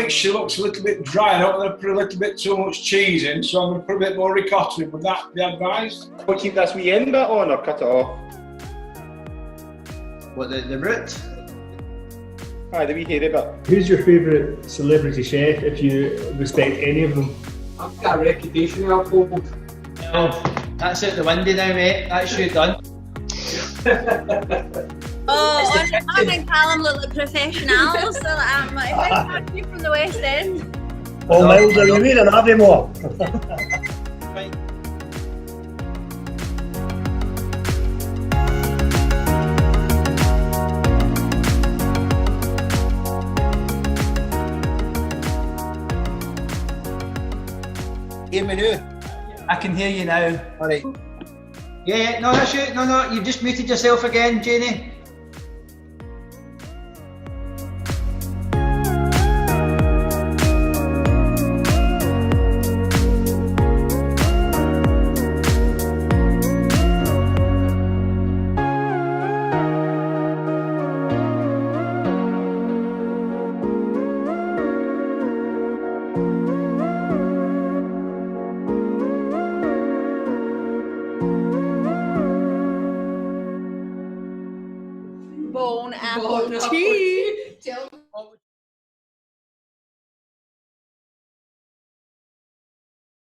mixture looks a little bit dry. I don't want to put a little bit too much cheese in, so I'm going to put a bit more ricotta in. Would that be advised? We'll keep this wee end bit on or cut it off? What, the root? Aye, the wee hairy bit. Who's your favourite celebrity chef, if you respect any of them? I've got a reputation I've hold. No, that's out the window now, mate. That's you done. Oh, Anne and Calum look like professionals, so I'm like, if I catch you from the West End. Oh, Miles, are you wearing Aviemore? Right. Hear me now? I can hear you now. Alright. Yeah, no, that's you. No, you've just muted yourself again, Janie. Bone apple tea.